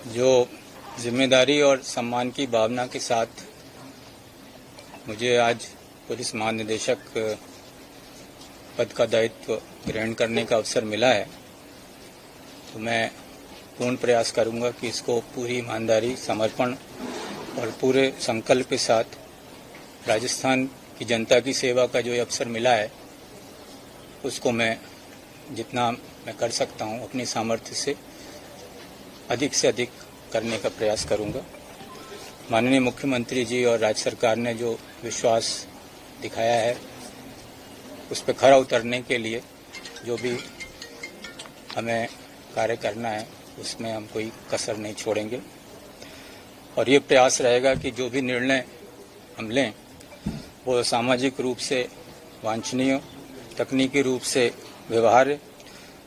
जो जिम्मेदारी और सम्मान की भावना के साथ मुझे आज पुलिस महानिदेशक पद का दायित्व ग्रहण करने का अवसर मिला है, तो मैं पूर्ण प्रयास करूंगा कि इसको पूरी ईमानदारी, समर्पण और पूरे संकल्प के साथ राजस्थान की जनता की सेवा का जो ये अवसर मिला है उसको मैं जितना मैं कर सकता हूं अपनी सामर्थ्य से अधिक करने का प्रयास करूंगा। माननीय मुख्यमंत्री जी और राज्य सरकार ने जो विश्वास दिखाया है उस पर खरा उतरने के लिए जो भी हमें कार्य करना है उसमें हम कोई कसर नहीं छोड़ेंगे और ये प्रयास रहेगा कि जो भी निर्णय हम लें वो सामाजिक रूप से वांछनीय, तकनीकी रूप से व्यवहार्य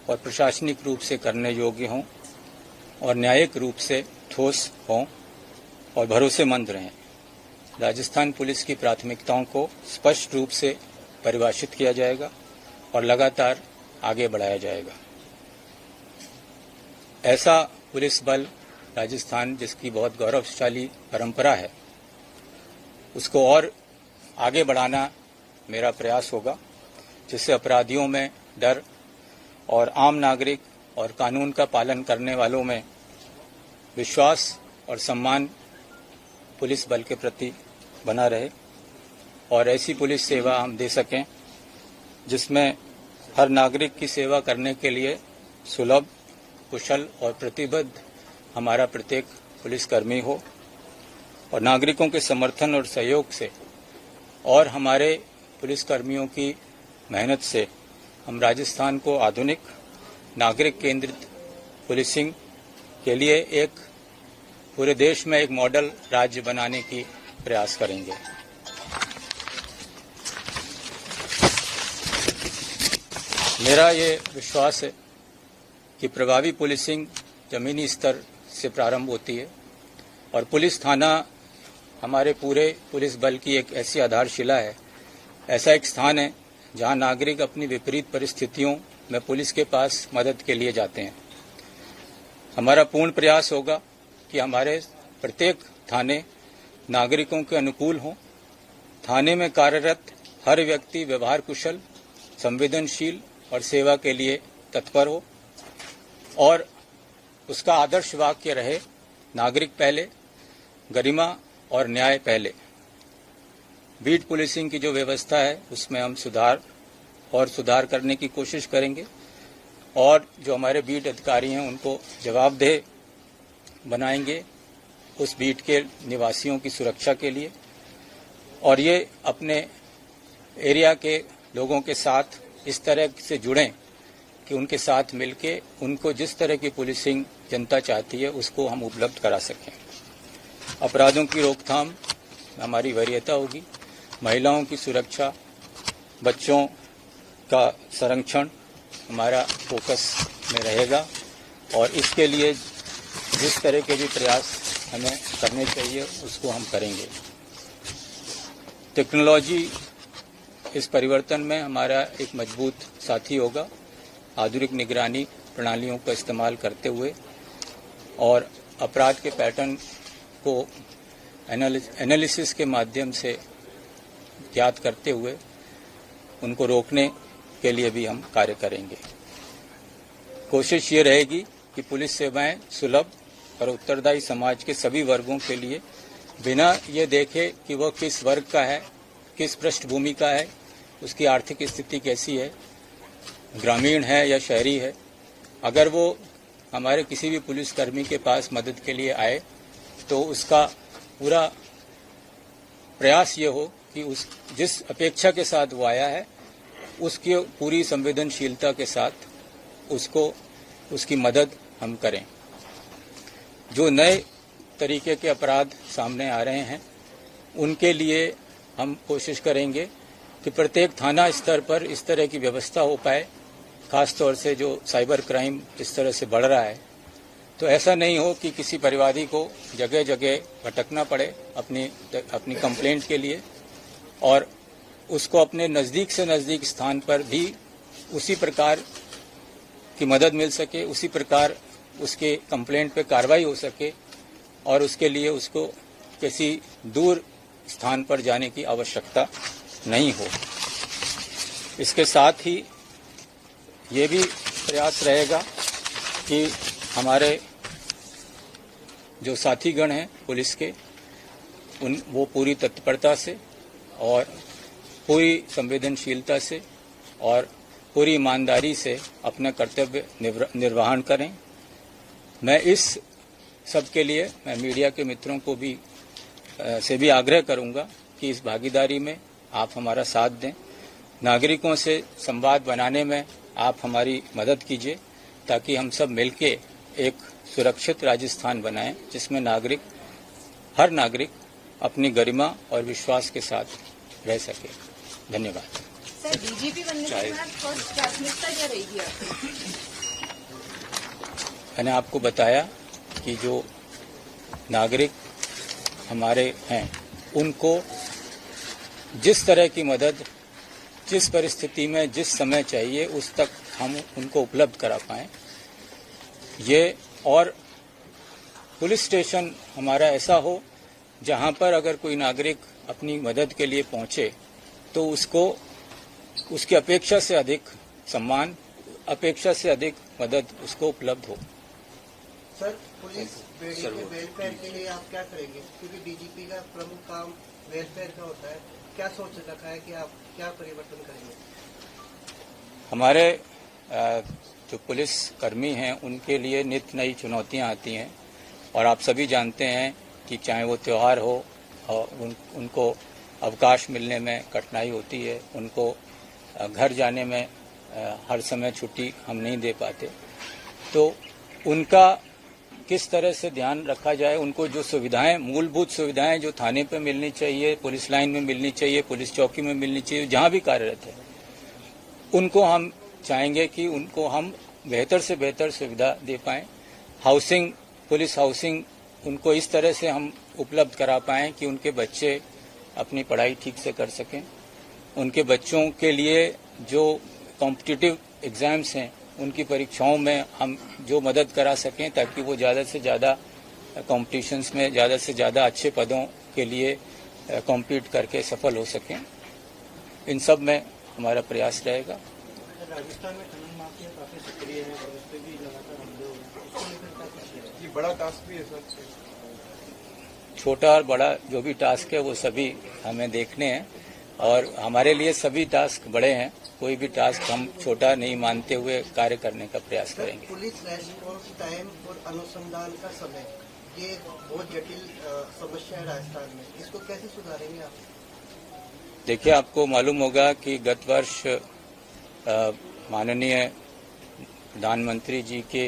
और प्रशासनिक रूप से करने योग्य हों और न्यायिक रूप से ठोस हों और भरोसेमंद रहें। राजस्थान पुलिस की प्राथमिकताओं को स्पष्ट रूप से परिभाषित किया जाएगा और लगातार आगे बढ़ाया जाएगा। ऐसा पुलिस बल राजस्थान जिसकी बहुत गौरवशाली परंपरा है उसको और आगे बढ़ाना मेरा प्रयास होगा, जिससे अपराधियों में डर और आम नागरिक और कानून का पालन करने वालों में विश्वास और सम्मान पुलिस बल के प्रति बना रहे और ऐसी पुलिस सेवा हम दे सकें जिसमें हर नागरिक की सेवा करने के लिए सुलभ, कुशल और प्रतिबद्ध हमारा प्रत्येक पुलिसकर्मी हो और नागरिकों के समर्थन और सहयोग से और हमारे पुलिसकर्मियों की मेहनत से हम राजस्थान को आधुनिक, नागरिक केंद्रित पुलिसिंग के लिए एक पूरे देश में एक मॉडल राज्य बनाने की प्रयास करेंगे। मेरा ये विश्वास है कि प्रभावी पुलिसिंग जमीनी स्तर से प्रारंभ होती है और पुलिस थाना हमारे पूरे पुलिस बल की एक ऐसी आधारशिला है, ऐसा एक स्थान है जहां नागरिक अपनी विपरीत परिस्थितियों में पुलिस के पास मदद के लिए जाते हैं। हमारा पूर्ण प्रयास होगा कि हमारे प्रत्येक थाने नागरिकों के अनुकूल हों, थाने में कार्यरत हर व्यक्ति व्यवहार कुशल, संवेदनशील और सेवा के लिए तत्पर हो और उसका आदर्श वाक्य रहे, नागरिक पहले, गरिमा और न्याय पहले। बीट पुलिसिंग की जो व्यवस्था है उसमें हम सुधार करने की कोशिश करेंगे और जो हमारे बीट अधिकारी हैं उनको जवाबदेह बनाएंगे उस बीट के निवासियों की सुरक्षा के लिए और ये अपने एरिया के लोगों के साथ इस तरह से जुड़ें कि उनके साथ मिलके उनको जिस तरह की पुलिसिंग जनता चाहती है उसको हम उपलब्ध करा सकें। अपराधों की रोकथाम हमारी वरीयता होगी, महिलाओं की सुरक्षा, बच्चों का संरक्षण हमारा फोकस में रहेगा और इसके लिए जिस तरह के भी प्रयास हमें करने चाहिए उसको हम करेंगे। टेक्नोलॉजी इस परिवर्तन में हमारा एक मजबूत साथी होगा। आधुनिक निगरानी प्रणालियों का इस्तेमाल करते हुए और अपराध के पैटर्न को एनालिसिस के माध्यम से ज्ञात करते हुए उनको रोकने के लिए भी हम कार्य करेंगे। कोशिश ये रहेगी कि पुलिस सेवाएं सुलभ और उत्तरदायी समाज के सभी वर्गों के लिए बिना ये देखे कि वह किस वर्ग का है, किस पृष्ठभूमि का है, उसकी आर्थिक स्थिति कैसी है, ग्रामीण है या शहरी है, अगर वो हमारे किसी भी पुलिसकर्मी के पास मदद के लिए आए तो उसका पूरा प्रयास ये हो कि उस जिस अपेक्षा के साथ वो आया है उसकी पूरी संवेदनशीलता के साथ उसको उसकी मदद हम करें। जो नए तरीके के अपराध सामने आ रहे हैं उनके लिए हम कोशिश करेंगे कि प्रत्येक थाना स्तर पर इस तरह की व्यवस्था हो पाए, खासतौर से जो साइबर क्राइम इस तरह से बढ़ रहा है तो ऐसा नहीं हो कि किसी परिवादी को जगह जगह भटकना पड़े अपनी कंप्लेंट के लिए और उसको अपने नज़दीक से नज़दीक स्थान पर भी उसी प्रकार की मदद मिल सके, उसी प्रकार उसके कंप्लेंट पे कार्रवाई हो सके और उसके लिए उसको किसी दूर स्थान पर जाने की आवश्यकता नहीं हो। इसके साथ ही ये भी प्रयास रहेगा कि हमारे जो साथीगण हैं पुलिस के वो पूरी तत्परता से और पूरी संवेदनशीलता से और पूरी ईमानदारी से अपना कर्तव्य निर्वहन करें। मैं इस सब के लिए मैं मीडिया के मित्रों को भी से भी आग्रह करूंगा कि इस भागीदारी में आप हमारा साथ दें। नागरिकों से संवाद बनाने में आप हमारी मदद कीजिए ताकि हम सब मिलके एक सुरक्षित राजस्थान बनाएं जिसमें हर नागरिक अपनी गरिमा और विश्वास के साथ रह सके। धन्यवाद। सर, डीजीपी बनने के बाद फर्स्ट प्राथमिकता क्या रहेगी आपकी? मैंने आपको बताया कि जो नागरिक हमारे हैं उनको जिस तरह की मदद जिस परिस्थिति में जिस समय चाहिए उस तक हम उनको उपलब्ध करा पाएं। ये और पुलिस स्टेशन हमारा ऐसा हो जहां पर अगर कोई नागरिक अपनी मदद के लिए पहुंचे तो उसको उसकी अपेक्षा से अधिक सम्मान, अपेक्षा से अधिक मदद उसको उपलब्ध हो। सर, पुलिस के वेलफेयर के लिए आप क्या करेंगे? क्योंकि डीजीपी का प्रमुख काम वेलफेयर का होता है। क्या सोच रखा है कि आप क्या परिवर्तन करेंगे? हमारे जो पुलिस कर्मी हैं उनके लिए नित्य नई चुनौतियां आती हैं और आप सभी जानते हैं कि चाहे वो त्यौहार हो और उनको अवकाश मिलने में कठिनाई होती है, उनको घर जाने में हर समय छुट्टी हम नहीं दे पाते। तो उनका किस तरह से ध्यान रखा जाए, उनको जो सुविधाएं, मूलभूत सुविधाएं जो थाने पे मिलनी चाहिए, पुलिस लाइन में मिलनी चाहिए, पुलिस चौकी में मिलनी चाहिए, जहां भी कार्यरत है, उनको हम चाहेंगे कि उनको हम बेहतर से बेहतर सुविधा दे पाएं। हाउसिंग, पुलिस हाउसिंग उनको इस तरह से हम उपलब्ध करा पाएं कि उनके बच्चे अपनी पढ़ाई ठीक से कर सकें। उनके बच्चों के लिए जो कॉम्पिटिटिव एग्जाम्स हैं उनकी परीक्षाओं में हम जो मदद करा सकें ताकि वो ज़्यादा से ज़्यादा कॉम्पिटिशन्स में ज़्यादा से ज़्यादा अच्छे पदों के लिए कॉम्पीट करके सफल हो सकें। इन सब में हमारा प्रयास रहेगा। राजस्थान में खनन माफिया काफी सक्रिय है और उस पर भी लगातार हमले हो रहे हैं, उसको लेकर क्या कुछ ये बड़ा टास्क भी है सर? छोटा और बड़ा जो भी टास्क है वो सभी हमें देखने हैं और हमारे लिए सभी टास्क बड़े हैं। कोई भी टास्क हम छोटा नहीं मानते हुए कार्य करने का प्रयास करेंगे। पुलिस रेस्पॉन्स टाइम और अनुसंधान का समय, ये बहुत जटिल समस्या है राजस्थान में, इसको कैसे सुधारेंगे आप? देखिए, आपको मालूम होगा कि गत वर्ष माननीय प्रधानमंत्री जी के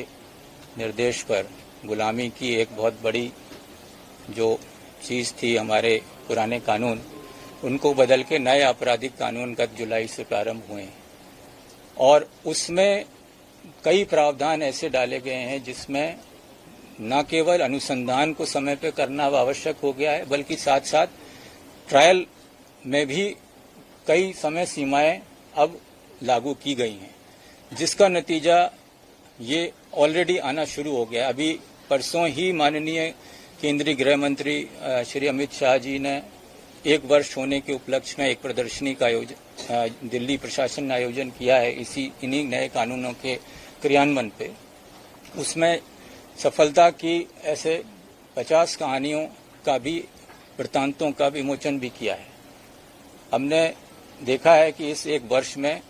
निर्देश पर गुलामी की एक बहुत बड़ी जो चीज थी, हमारे पुराने कानून, उनको बदल के नए आपराधिक कानून गत जुलाई से प्रारंभ हुए हैं और उसमें कई प्रावधान ऐसे डाले गए हैं जिसमें न केवल अनुसंधान को समय पे करना आवश्यक हो गया है बल्कि साथ साथ ट्रायल में भी कई समय सीमाएं अब लागू की गई हैं, जिसका नतीजा ये ऑलरेडी आना शुरू हो गया। अभी परसों ही माननीय केंद्रीय गृह मंत्री श्री अमित शाह जी ने 1 वर्ष होने के उपलक्ष्य में एक प्रदर्शनी का आयोजन दिल्ली प्रशासन ने आयोजन किया है इन्हीं नए कानूनों के क्रियान्वयन पे। उसमें सफलता की ऐसे 50 कहानियों का भी, वृत्तांतों का विमोचन भी किया है। हमने देखा है कि इस 1 वर्ष में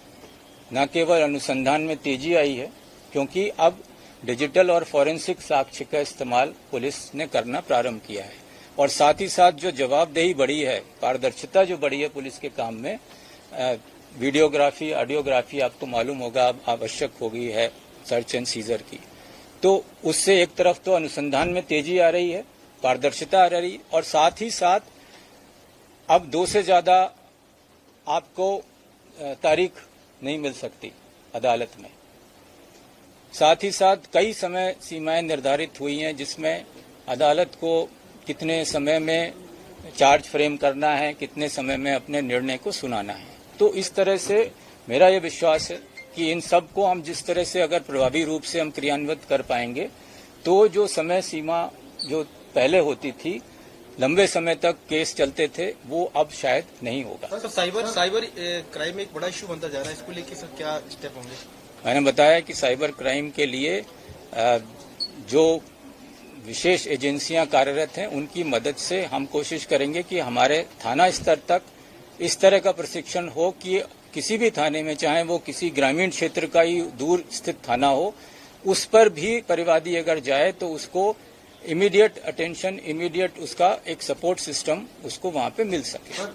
न केवल अनुसंधान में तेजी आई है क्योंकि अब डिजिटल और फॉरेंसिक साक्ष्य का इस्तेमाल पुलिस ने करना प्रारंभ किया है और साथ ही साथ जो जवाबदेही बढ़ी है, पारदर्शिता जो बढ़ी है पुलिस के काम में, वीडियोग्राफी, ऑडियोग्राफी आपको मालूम होगा अब आवश्यक हो गई है सर्च एंड सीजर की। तो उससे एक तरफ तो अनुसंधान में तेजी आ रही है, पारदर्शिता आ रही है और साथ ही साथ अब 2 से ज्यादा आपको तारीख नहीं मिल सकती अदालत में। साथ ही साथ कई समय सीमाएं निर्धारित हुई हैं जिसमें अदालत को कितने समय में चार्ज फ्रेम करना है, कितने समय में अपने निर्णय को सुनाना है। तो इस तरह से मेरा ये विश्वास है कि इन सब को हम जिस तरह से अगर प्रभावी रूप से हम क्रियान्वित कर पाएंगे तो जो समय सीमा जो पहले होती थी, लंबे समय तक केस चलते थे, वो अब शायद नहीं होगा। सर साइबर क्राइम एक बड़ा इशू बनता जा रहा है, इसको लेकर सर क्या स्टेप होंगे? मैंने बताया कि साइबर क्राइम के लिए जो विशेष एजेंसियां कार्यरत हैं, उनकी मदद से हम कोशिश करेंगे कि हमारे थाना स्तर तक इस तरह का प्रशिक्षण हो कि किसी भी थाने में, चाहे वो किसी ग्रामीण क्षेत्र का ही दूर स्थित थाना हो, उस पर भी परिवादी अगर जाए तो उसको इमीडिएट अटेंशन, इमीडिएट उसका एक सपोर्ट सिस्टम उसको वहां पे मिल सके।